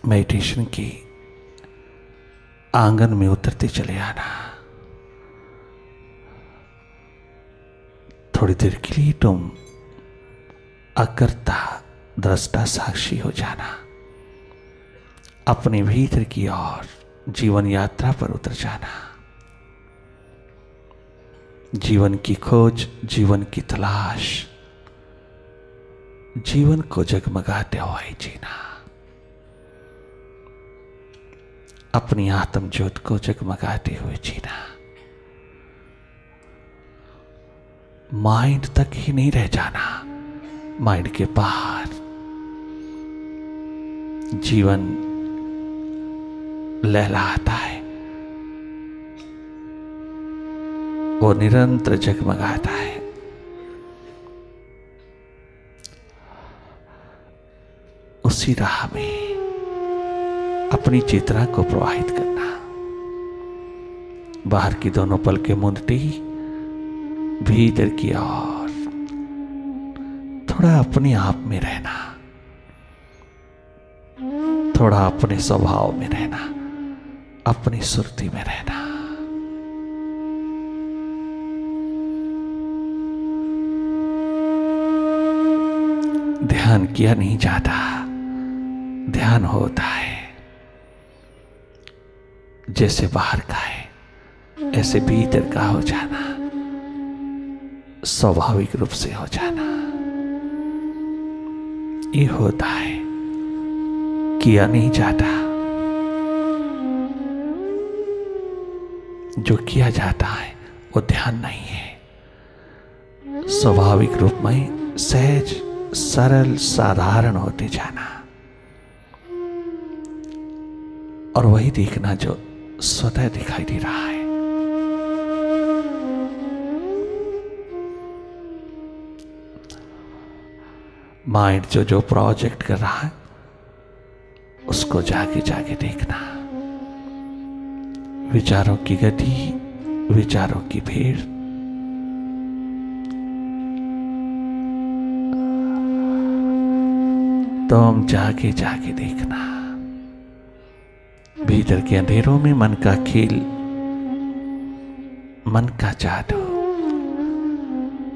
Meditation की आंगन में उतरते चले आना। थोड़ी देर के लिए तुम अकर्ता दृष्टा साक्षी हो जाना। अपने भीतर की ओर जीवन यात्रा पर उतर जाना। जीवन की खोज, जीवन की तलाश, जीवन को जगमगाते हुए जीना। अपनी आत्म ज्योत को जगमगाते हुए जीना। माइंड तक ही नहीं रह जाना, माइंड के बाहर जीवन लहलाता है, वो निरंतर जगमगाता है। उसी राह में अपनी चेतना को प्रवाहित करना। बाहर की दोनों पलकें मूंदते ही भीतर की ओर थोड़ा अपने आप में रहना, थोड़ा अपने स्वभाव में रहना, अपनी सुरती में रहना। ध्यान किया नहीं जाता, ध्यान होता है। जैसे बाहर का है ऐसे भीतर का हो जाना, स्वाभाविक रूप से हो जाना। ये होता है, किया नहीं जाता। जो किया जाता है वो ध्यान नहीं है। स्वाभाविक रूप में सहज सरल साधारण होते जाना और वही देखना जो स्वतः दिखाई दे रहा है। माइंड जो जो प्रोजेक्ट कर रहा है उसको जाके जाके देखना। विचारों की गति, विचारों की भीड़, तुम जाके जाके देखना। भीतर के अंधेरों में मन का खेल, मन का जादू,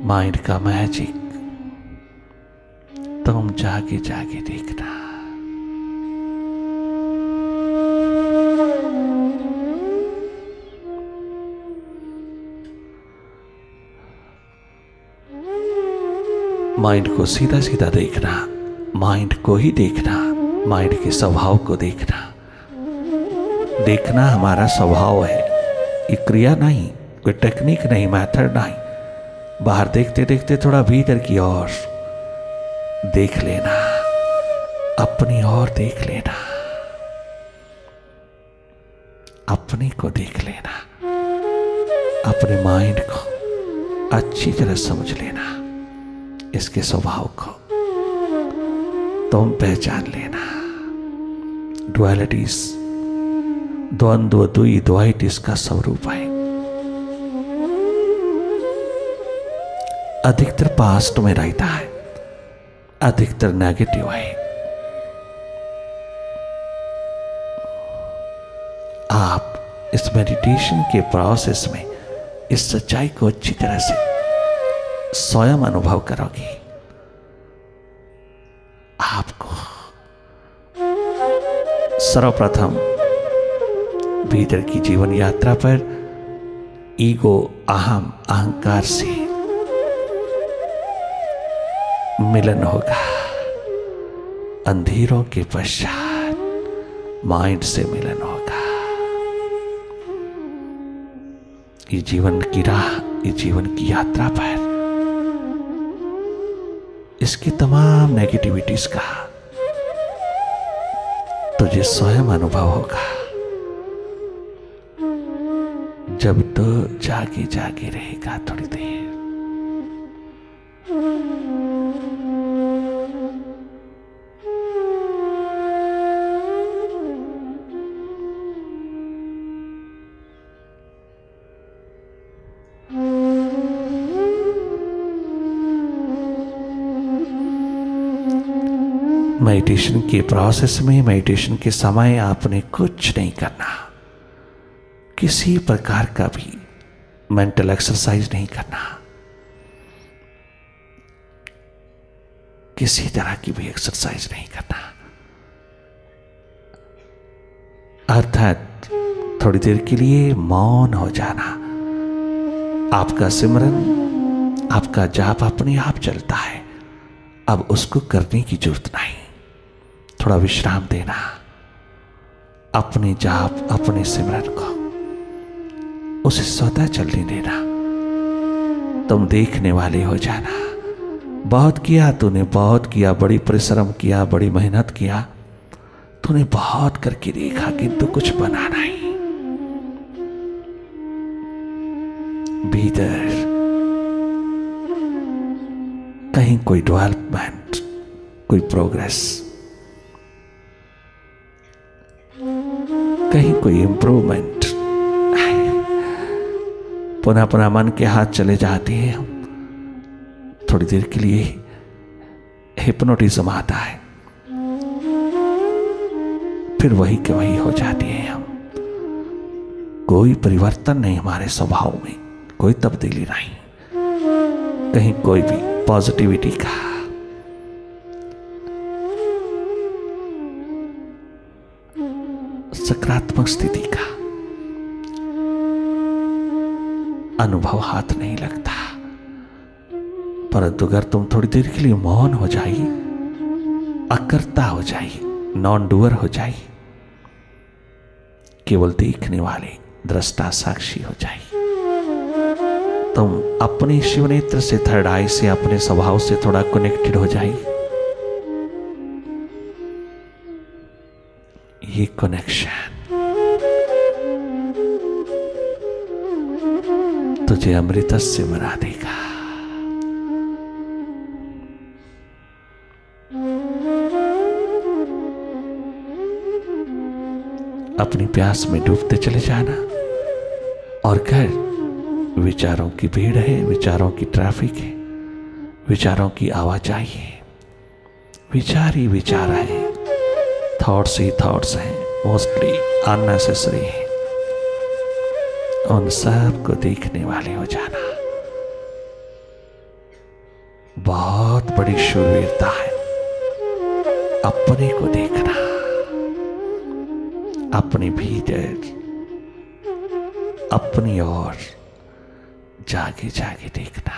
माइंड का मैजिक, तुम जाके जाके देखना। माइंड को सीधा सीधा देखना, माइंड को ही देखना, माइंड के स्वभाव को देखना। देखना हमारा स्वभाव है, ये क्रिया नहीं, कोई टेक्निक नहीं, मेथड नहीं। बाहर देखते देखते थोड़ा भीतर की ओर देख लेना, अपनी ओर देख लेना, अपने को देख लेना, अपने माइंड को अच्छी तरह समझ लेना, इसके स्वभाव को तुम पहचान लेना। डुअलिटीज, द्वंद्व, द्वैत इसका स्वरूप है। अधिकतर पास्ट में रहता है, अधिकतर नेगेटिव है। आप इस मेडिटेशन के प्रोसेस में इस सच्चाई को अच्छी तरह से स्वयं अनुभव करोगे। आपको सर्वप्रथम भीतर की जीवन यात्रा पर ईगो, अहम, अहंकार से मिलन होगा। अंधेरों के पश्चात माइंड से मिलन होगा। ये जीवन की राह, ये जीवन की यात्रा पर इसकी तमाम नेगेटिविटीज का तुझे स्वयं अनुभव होगा जब तो जागे जागे रहेगा थोड़ी देर। मेडिटेशन के प्रोसेस में, मेडिटेशन के समय आपने कुछ नहीं करना, किसी प्रकार का भी मेंटल एक्सरसाइज नहीं करना, किसी तरह की भी एक्सरसाइज नहीं करना। अर्थात थोड़ी देर के लिए मौन हो जाना। आपका सिमरन, आपका जाप अपने आप चलता है, अब उसको करने की जरूरत नहीं। थोड़ा विश्राम देना, अपने जाप, अपने सिमरन को उसे स्वतः चलने देना। तुम देखने वाले हो जाना। बहुत किया तूने, बहुत किया, बड़ी परिश्रम किया, बड़ी मेहनत किया, तूने बहुत करके देखा किंतु कुछ बना नहीं। भीतर कहीं कोई डेवलपमेंट, कोई प्रोग्रेस, कहीं कोई इंप्रूवमेंट। पुनः पुनः मन के हाथ चले जाते हैं। हम थोड़ी देर के लिए हिप्नोटिज्म आता है, फिर वही के वही हो जाते हैं हम। कोई परिवर्तन नहीं हमारे स्वभाव में, कोई तब्दीली नहीं, कहीं कोई भी पॉजिटिविटी का। सकारात्मक स्थिति का अनुभव हाथ नहीं लगता। परंतु अगर तुम थोड़ी देर के लिए मौन हो जाइए, अकर्ता हो जाइए, नॉन डूअर हो जाइए, केवल देखने वाले, दृष्टा साक्षी हो जाइए, तुम अपने शिव नेत्र से, थर्ड आई से, अपने स्वभाव से थोड़ा कनेक्टेड हो जाइए। ये कनेक्शन तुझे अमृत से मरा देगा। अपनी प्यास में डूबते चले जाना। और घर विचारों की भीड़ है, विचारों की ट्रैफिक है, विचारों की आवाजाही है, विचार ही विचार है, थॉट्स ही थॉट्स हैं, मोस्टली अननेसेसरी है। उन सब को देखने वाले हो जाना बहुत बड़ी शूरवीरता है। अपने को देखना, अपने भीतर, अपनी ओर जागे जागे देखना।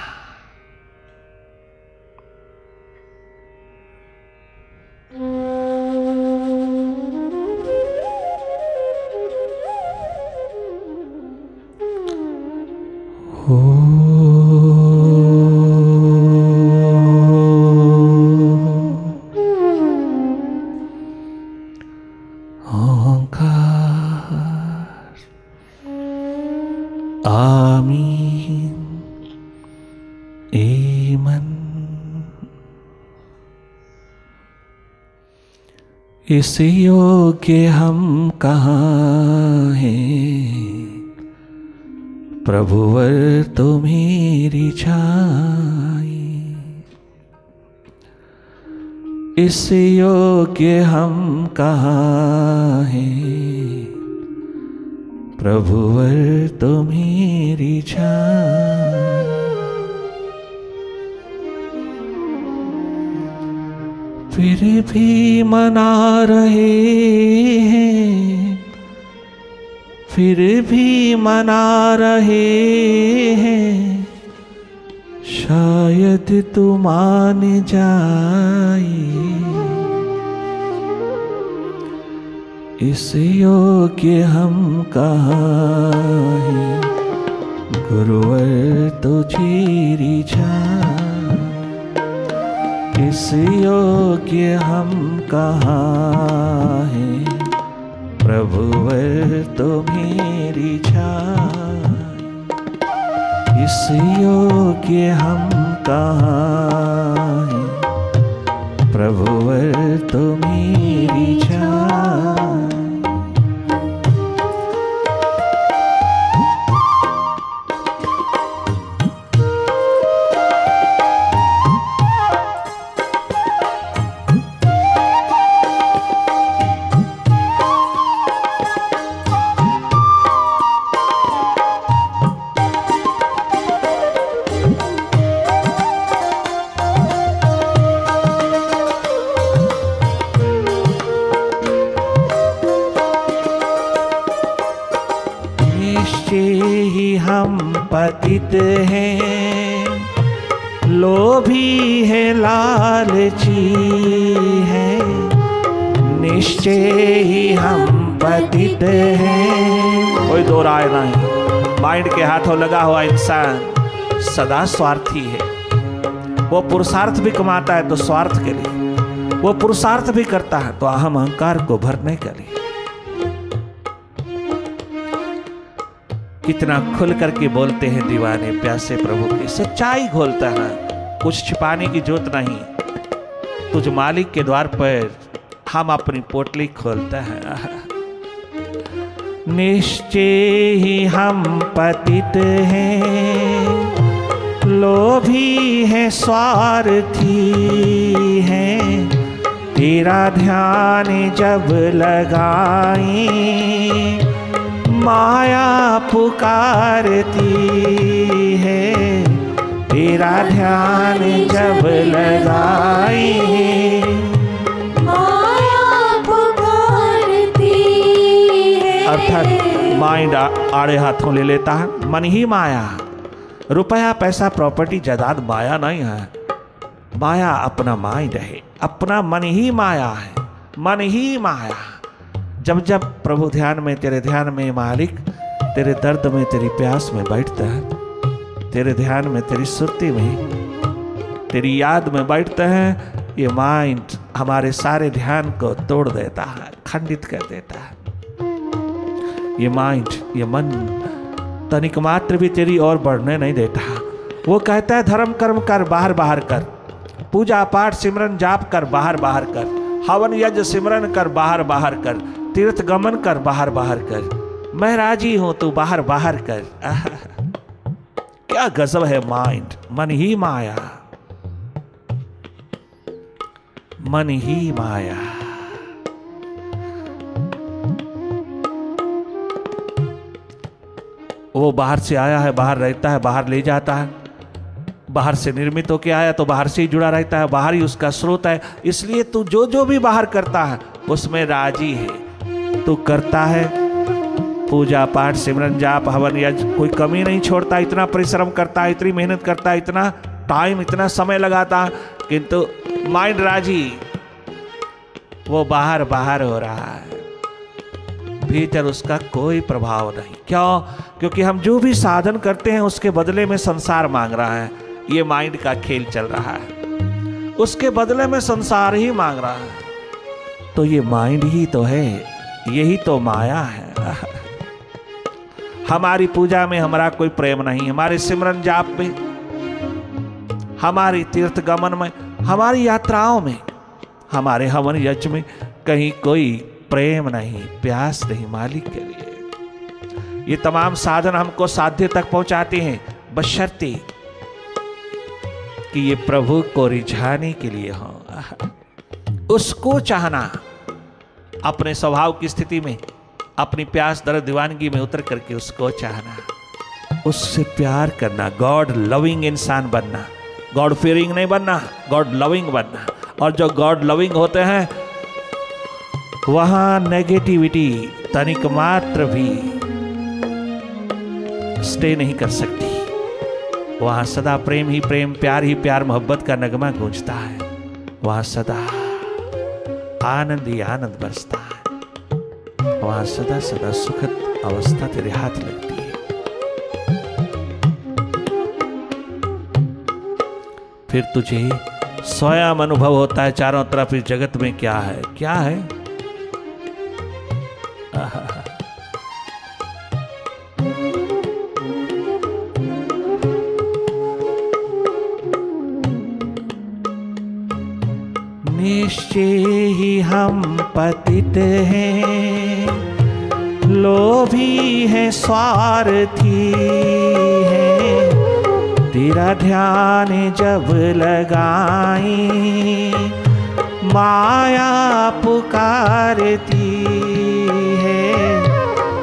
इस योग्य हम कहाँ हैं, प्रभुवर तो मेरी छाई। इस योग्य हम कहाँ हैं, प्रभुवर तो मेरी छाई। फिर भी मना रहे हैं, फिर भी मना रहे हैं, शायद तू मान जाए। इस योग्य हम कहाँ हैं, गुरुवर तो तेरी छाई। इस योग्य हम कहाँ हैं, प्रभुवर तो मेरी छाई। इस योग्य हम कहाँ हैं, प्रभुवर तो मेरी छाई। हम पतित हैं, लोभी है लालची है, निश्चय ही हम पतित हैं। कोई दो राय नहीं। माइंड के हाथों लगा हुआ इंसान सदा स्वार्थी है। वो पुरुषार्थ भी कमाता है तो स्वार्थ के लिए, वो पुरुषार्थ भी करता है तो अहम अहंकार को भरने के लिए। कितना खुल करके बोलते हैं दीवाने प्यासे प्रभु की, सच्चाई घोलता है, कुछ छिपाने की जरूरत नहीं। तुझ मालिक के द्वार पर हम अपनी पोटली खोलता है। निश्चय ही हम पतित हैं, लोभी है स्वार्थी है, तेरा ध्यान जब लगाई माया पुकारती है, तेरा ध्यान जब लगाई माया पुकारती है। अर्थात माइंड आड़े हाथों ले लेता है। मन ही माया, रुपया पैसा प्रॉपर्टी जायदाद माया नहीं है। माया अपना माइंड है, अपना मन ही माया है, मन ही माया। जब जब प्रभु ध्यान में, तेरे ध्यान में मालिक तेरे दर्द में, तेरी प्यास में बैठता है, तेरे ध्यान में, तेरी सुरती में, तेरी याद में बैठता है, ये माइंड हमारे सारे ध्यान को तोड़ देता है, खंडित कर देता है। ये माइंड, ये मन तनिक मात्र भी तेरी ओर बढ़ने नहीं देता। वो कहता है धर्म कर्म कर, बाहर बाहर कर, पूजा पाठ सिमरन जाप कर, बाहर बाहर कर, हवन यज्ञ सिमरन कर, बाहर बाहर कर, तीर्थ गमन कर, बाहर बाहर कर, मैं राजी हूं तू बाहर बाहर कर। क्या गजब है माइंड। मन ही माया, मन ही माया। वो बाहर से आया है, बाहर रहता है, बाहर ले जाता है, बाहर से निर्मित होके आया तो बाहर से ही जुड़ा रहता है, बाहर ही उसका स्रोत है। इसलिए तू जो जो भी बाहर करता है उसमें राजी है। तू करता है पूजा पाठ सिमरन जाप हवन यज्ञ, कोई कमी नहीं छोड़ता, इतना परिश्रम करता है, इतनी मेहनत करता है, इतना टाइम, इतना समय लगाता, किंतु माइंड राजी, वो बाहर बाहर हो रहा है, भीतर उसका कोई प्रभाव नहीं। क्यों? क्योंकि हम जो भी साधन करते हैं उसके बदले में संसार मांग रहा है। ये माइंड का खेल चल रहा है, उसके बदले में संसार ही मांग रहा है। तो ये माइंड ही तो है, यही तो माया है। हमारी पूजा में हमारा कोई प्रेम नहीं, हमारे सिमरन जाप में, हमारी तीर्थ गमन में, हमारी यात्राओं में, हमारे हवन यज्ञ में कहीं कोई प्रेम नहीं, प्यास नहीं मालिक के लिए। ये तमाम साधन हमको साध्य तक पहुंचाते हैं, बशर्ते कि ये प्रभु को रिझाने के लिए हो, उसको चाहना, अपने स्वभाव की स्थिति में, अपनी प्यास दर्द दीवानगी में उतर करके उसको चाहना, उससे प्यार करना, गॉड लविंग इंसान बनना, गॉड फियरिंग नहीं बनना, गॉड लविंग बनना। और जो गॉड लविंग होते हैं वहां नेगेटिविटी तनिक मात्र भी स्टे नहीं कर सकती। वहां सदा प्रेम ही प्रेम, प्यार ही प्यार, मोहब्बत का नगमा गूंजता है। वहां सदा आनंद ही आनंद बरसता है। वहां सदा सदा सुखद अवस्था तेरे हाथ लगती है। फिर तुझे स्वयं अनुभव होता है चारों तरफ इस जगत में क्या है, क्या है। निश्चय ही हम पतित हैं, लोभी है स्वार्थी है, तेरा ध्यान जब लगाई माया पुकारती है,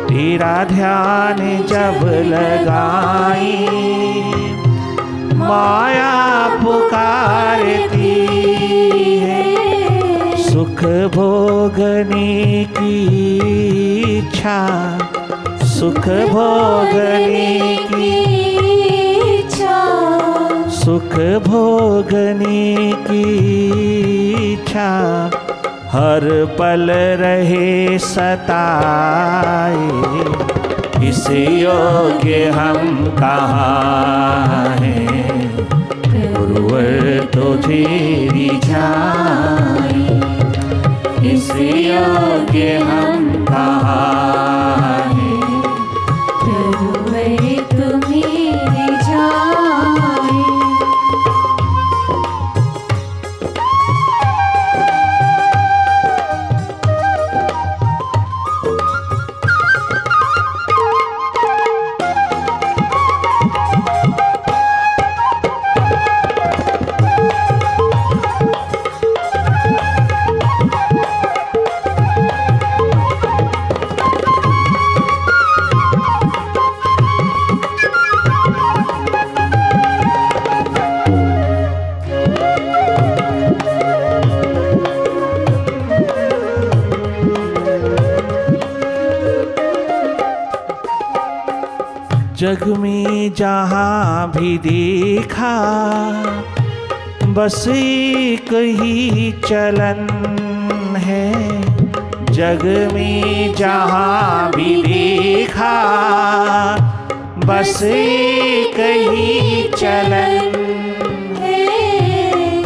तेरा ध्यान जब लगाई माया पुकारती है, सुख भोगने की इच्छा सुख भोगने की इच्छा, सुख भोगने की इच्छा हर पल रहे सताए, इस योग्य हम कहाँ हैं, गुरुवर तुझे रिझाए, इस योग्य हम कहाँ हैं, गुरुवर तुम्हें रिझाए। जग में जहाँ भी देखा बस एक ही चलन है, जग में जहाँ भी देखा बस एक ही चलन है,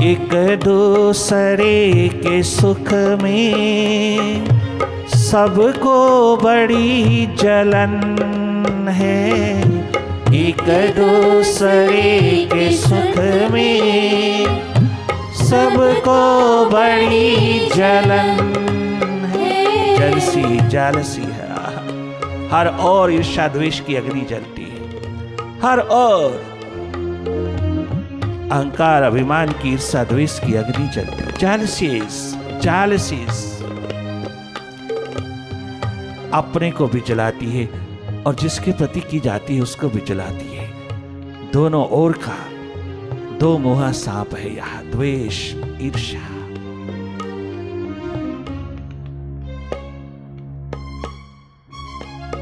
एक दूसरे के सुख में सबको बड़ी जलन है, एक दूसरे के सुख में सबको बड़ी जलन है। जलसी जालसी है, हर ओर ईर्ष्या द्वेष की अग्नि जलती है, हर ओर अहंकार अभिमान की ईर्ष्या द्वेष की अग्नि जलती है। जालसीस जालसीस अपने को भी जलाती है और जिसके प्रति की जाती है उसको भी जलाती है। दोनों ओर का दो मुहा सांप है यहां, द्वेष ईर्ष्या।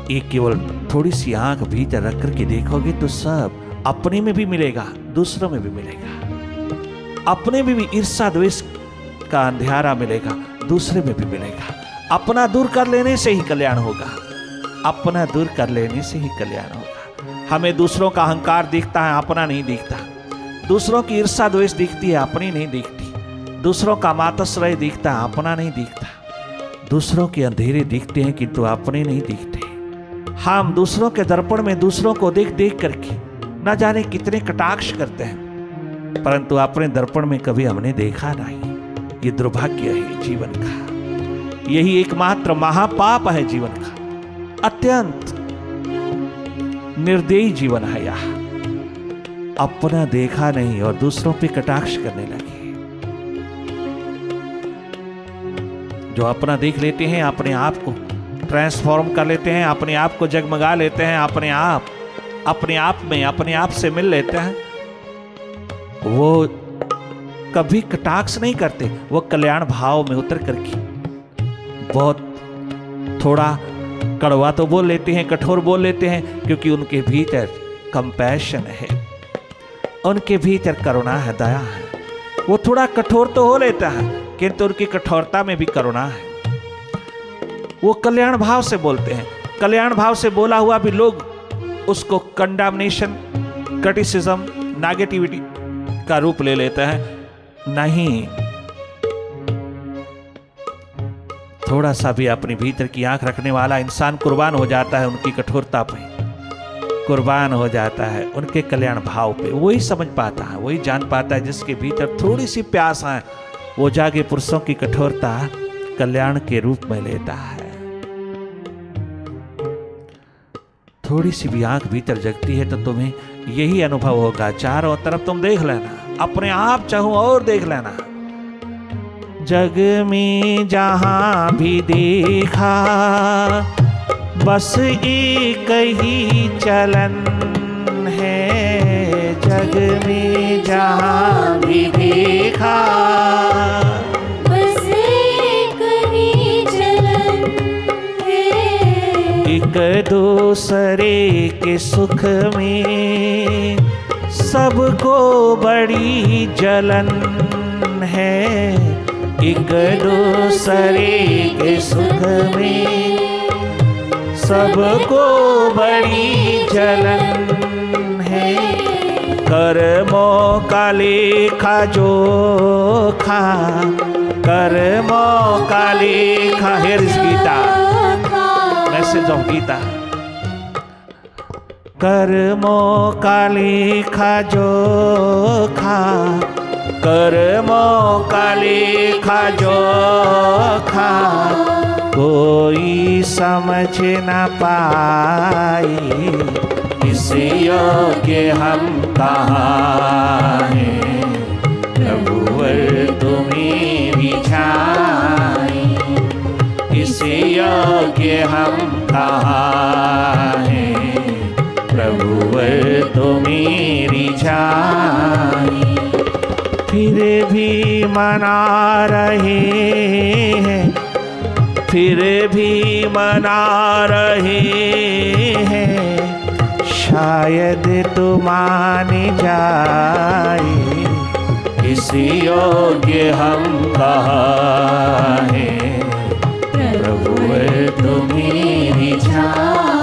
एक केवल थोड़ी सी आंख भीतर रख करके देखोगे तो सब अपने में भी मिलेगा, दूसरों में भी मिलेगा। अपने में भी ईर्ष्या द्वेष का अंधियारा मिलेगा, दूसरे में भी मिलेगा। अपना दूर कर लेने से ही कल्याण होगा, अपना दूर कर लेने से ही कल्याण होगा। हमें दूसरों का अहंकार दिखता है, अपना नहीं दिखता। दूसरों की ईर्ष्या द्वेष दिखती है, अपनी नहीं दिखती। दूसरों का मातश्रय दिखता है, अपना नहीं दिखता। दूसरों के अंधेरे दिखते हैं किंतु अपने नहीं दिखते। हम दूसरों के दर्पण में दूसरों को देख देख करके न जाने कितने कटाक्ष करते हैं, परंतु अपने दर्पण में कभी हमने देखा नहीं। ये दुर्भाग्य है जीवन का, यही एकमात्र महापाप है जीवन का। अत्यंत निर्दयी जीवन है यह। अपना देखा नहीं और दूसरों पे कटाक्ष करने लगे। जो अपना देख लेते हैं, अपने आप को ट्रांसफॉर्म कर लेते हैं, अपने आप को जगमगा लेते हैं, अपने आप में अपने आप से मिल लेते हैं, वो कभी कटाक्ष नहीं करते। वो कल्याण भाव में उतर करके बहुत थोड़ा कड़वा तो बोल लेते हैं, कठोर बोल लेते हैं, क्योंकि उनके भीतर कंपैशन है, उनके भीतर करुणा है, दया है। वो थोड़ा कठोर तो हो लेता है किंतु उनकी कठोरता में भी करुणा है। वो कल्याण भाव से बोलते हैं। कल्याण भाव से बोला हुआ भी लोग उसको कंडमनेशन, क्रिटिसिज्म, नेगेटिविटी का रूप ले लेते हैं। नहीं, थोड़ा सा भी अपने भीतर की आंख रखने वाला इंसान कुर्बान हो जाता है, उनकी कठोरता पे कुर्बान हो जाता है, उनके कल्याण भाव पे। वही समझ पाता है, वही जान पाता है जिसके भीतर थोड़ी सी प्यास है, वो जाके पुरुषों की कठोरता कल्याण के रूप में लेता है। थोड़ी सी भी आंख भीतर जगती है तो तुम्हें यही अनुभव होगा। चारों तरफ तुम देख लेना, अपने आप चाहो और देख लेना। जग में जहां भी देखा बस एक ही चलन है, जग में जहां भी देखा बस एक ही चलन है, एक दूसरे के सुख में सबको बड़ी जलन है। एक दूसरे के सुख में सबको बड़ी जलन है। कर्मों का लेखा जोखा, कर्मों का लेखा। Here is Gita, message of Gita. कर्मों का लेखा जोखा, कर्मों का लेखा जोखा कोई समझ न पाए। इस योग्य हम कहाँ हैं, प्रभुवर तुम्हें रिझाए। इस योग्य हम कहाँ हैं, प्रभुवर तुम्हें रिझाए। फिर भी मना रहे हैं, फिर भी मना रहे हैं। शायद तू मान जाए। इस योग्य हम कहाँ हैं, प्रभु तुम्हें रिझाए।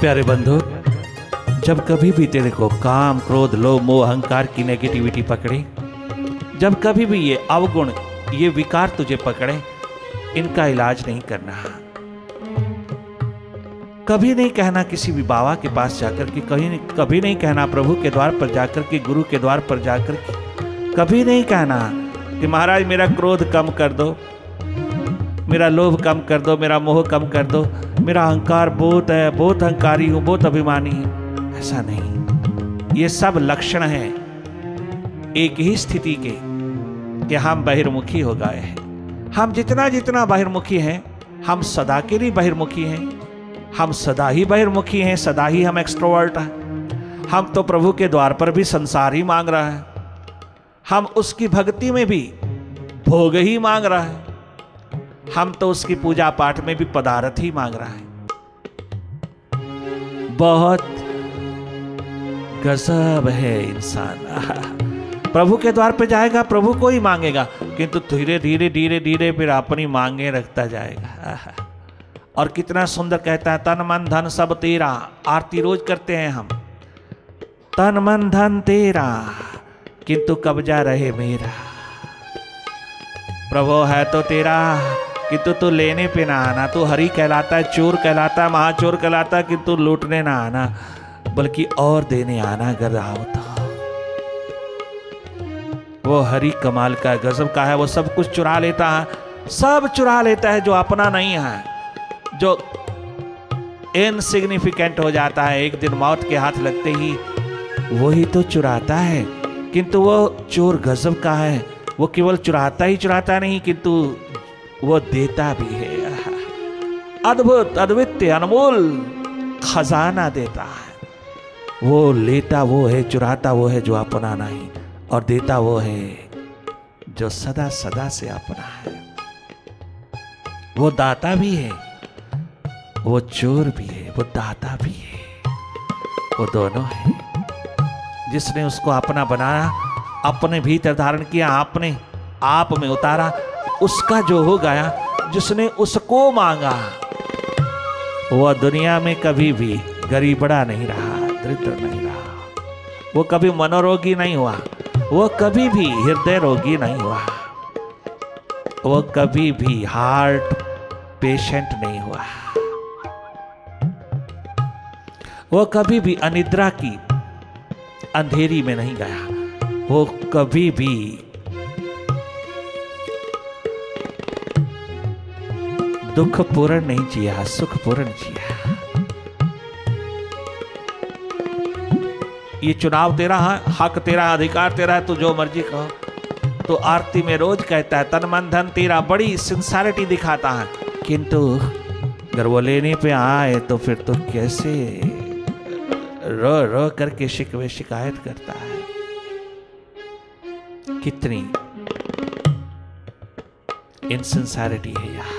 प्यारे बंधु, जब कभी भी तेरे को काम, क्रोध, लोभ, मोह, अहंकार की नेगेटिविटी पकड़े, जब कभी भी ये अवगुण, ये विकार तुझे पकड़े, इनका इलाज नहीं करना। कभी नहीं कहना किसी भी बाबा के पास जाकर के, कभी नहीं कहना प्रभु के द्वार पर जाकर के, गुरु के द्वार पर जाकर के, कभी नहीं कहना कि महाराज मेरा क्रोध कम कर दो, मेरा लोभ कम कर दो, मेरा मोह कम कर दो, मेरा अहंकार बहुत है, बहुत अहंकारी हूं, बहुत अभिमानी हूं। ऐसा नहीं। ये सब लक्षण हैं एक ही स्थिति के कि हम बहिर्मुखी हो गए हैं। हम जितना जितना बहिर्मुखी हैं, हम सदा के लिए बहिर्मुखी हैं। हम सदा ही बहिर्मुखी हैं, सदा ही हम एक्सट्रोवर्ट हैं। हम तो प्रभु के द्वार पर भी संसार ही मांग रहा है, हम उसकी भक्ति में भी भोग ही मांग रहा है, हम तो उसकी पूजा पाठ में भी पदार्थ ही मांग रहा है। बहुत गजब है इंसान। प्रभु के द्वार पे जाएगा, प्रभु को ही मांगेगा, किंतु धीरे धीरे धीरे धीरे फिर अपनी मांगे रखता जाएगा। और कितना सुंदर कहता है, तन मन धन सब तेरा। आरती रोज करते हैं हम, तन मन धन तेरा, किंतु कब्जा रहे मेरा। प्रभु है तो तेरा, किंतु तू लेने पे ना आना। तू हरि कहलाता है, चोर कहलाता है, महाचोर कहलाता है, किंतु लूटने ना आना, बल्कि और देने आना अगर आओ तो। वो हरि कमाल का है, गजब का है। वो सब कुछ चुरा लेता है, सब चुरा लेता है जो अपना नहीं है, जो इनसिग्निफिकेंट हो जाता है। एक दिन मौत के हाथ लगते ही वही तो चुराता है, किंतु वो चोर गजब का है। वो केवल चुराता ही चुराता नहीं, किंतु वो देता भी है। अद्भुत, अद्वितीय, अनमोल खजाना देता है। वो लेता वो है, चुराता वो है जो अपना नहीं, और देता वो है जो सदा सदा से अपना है। वो दाता भी है, वो चोर भी है, वो दाता भी है, वो दोनों है। जिसने उसको अपना बनाया, अपने भीतर धारण किया, आपने आप में उतारा, उसका जो हो गया, जिसने उसको मांगा, वह दुनिया में कभी भी गरीबड़ा नहीं रहा, दरिद्र नहीं रहा। वो कभी मनोरोगी नहीं हुआ, वो कभी भी हृदय रोगी नहीं हुआ, वो कभी भी हार्ट पेशेंट नहीं हुआ, वो कभी भी अनिद्रा की अंधेरी में नहीं गया, वो कभी भी दुख पूर्ण नहीं जिया, सुख पूर्ण जिया। ये चुनाव तेरा है, हक तेरा, अधिकार तेरा है, तू जो मर्जी कहो। तो आरती में रोज कहता है तन मन धन तेरा, बड़ी सिंसियरिटी दिखाता है, किंतु अगर वो लेने पे आए तो फिर तो कैसे रो रो करके शिकवे शिकायत करता है। कितनी इनसिंसियरिटी है यहाँ।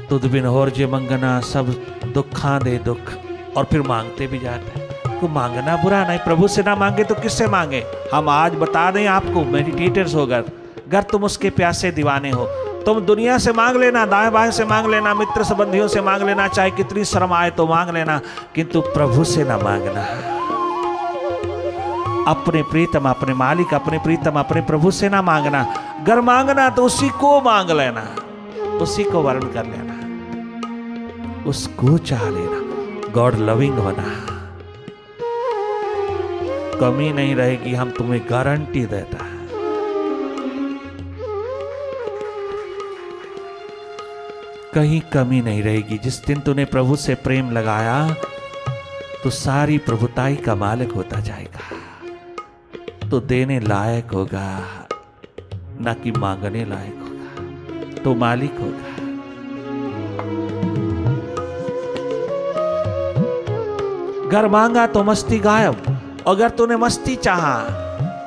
तुद बिन होर जे मंगना, सब दुखा दे दुख, और फिर मांगते भी जाते हैं। तो मांगना बुरा नहीं, प्रभु से ना मांगे तो किससे मांगे। हम आज बता दें आपको, मेडिटेटर्स होकर, अगर तुम उसके प्यासे दीवाने हो, तुम दुनिया से मांग लेना, दाएं बाएं से मांग लेना, मित्र संबंधियों से मांग लेना, चाहे कितनी शर्म आए तो मांग लेना, किंतु प्रभु से ना मांगना। अपने प्रीतम, अपने मालिक, अपने प्रीतम, अपने प्रभु से ना मांगना। अगर मांगना तो उसी को मांग लेना, उसी को वर्ण कर लेना, उसको चाह लेना। गॉड लविंग होना, कमी नहीं रहेगी, हम तुम्हें गारंटी देता है। कहीं कमी नहीं रहेगी। जिस दिन तूने प्रभु से प्रेम लगाया तो सारी प्रभुताई का मालिक होता जाएगा, तो देने लायक होगा, ना कि मांगने लायक होगा, तो मालिक होगा। घर मांगा तो मस्ती गायब, अगर तूने मस्ती चाहा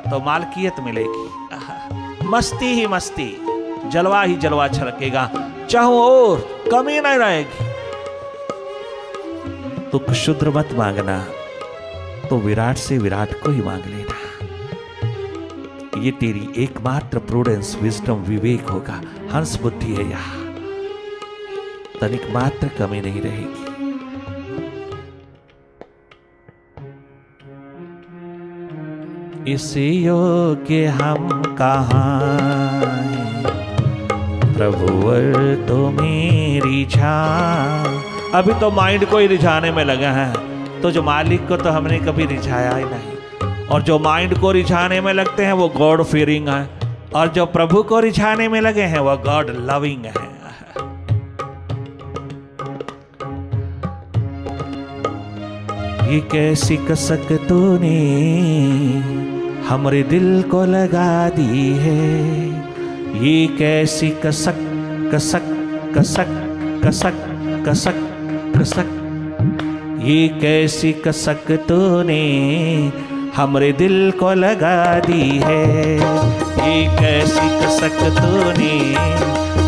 तो मालकियत मिलेगी। मस्ती ही मस्ती, जलवा ही जलवा छलकेगा, चाहो और कमी नहीं रहेगी। तो क्षुद्र मत मांगना, तो विराट से विराट को ही मांग लेना। ये तेरी एकमात्र प्रूडेंस, विजडम, विवेक होगा। हंस बुद्धि है यहां, तनिक मात्र कमी नहीं रहेगी। इस योग्य हम कहाँ हैं, प्रभुवर तो मेरी छां। अभी तो माइंड को ही रिझाने में लगा है, तो जो मालिक को तो हमने कभी रिझाया ही नहीं। और जो माइंड को रिझाने में लगते हैं वो गॉड फीयरिंग है, और जो प्रभु को रिझाने में लगे हैं वो गॉड लविंग है। ये कैसी कसक तूने हमरे दिल को लगा दी है, ये कैसी कसक कसक कसक कसक कसक कसक, ये कैसी कसक तूने हमरे दिल को लगा दी है, ये कैसी कसक तूने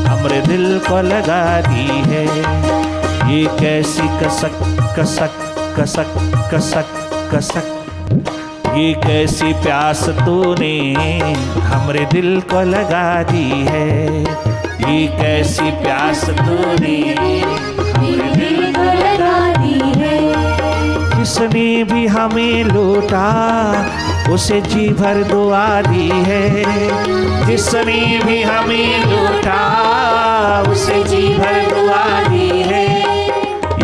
हमरे दिल को लगा दी है, ये कैसी कसक कसक कसक कसक कसक, ये कैसी प्यास तूने हमरे दिल को लगा दी है, ये कैसी प्यास तूने हमरे दिल को लगा दी है। जिसने भी हमें लूटा उसे जी भर दुआ दी है, जिसने भी हमें लूटा उसे जी भर दुआ दी है,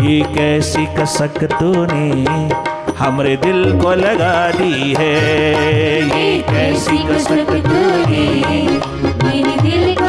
ये कैसी कसक तूने हमरे दिल को लगा दी है, ये कैसी कसक तूने मेरे दिल को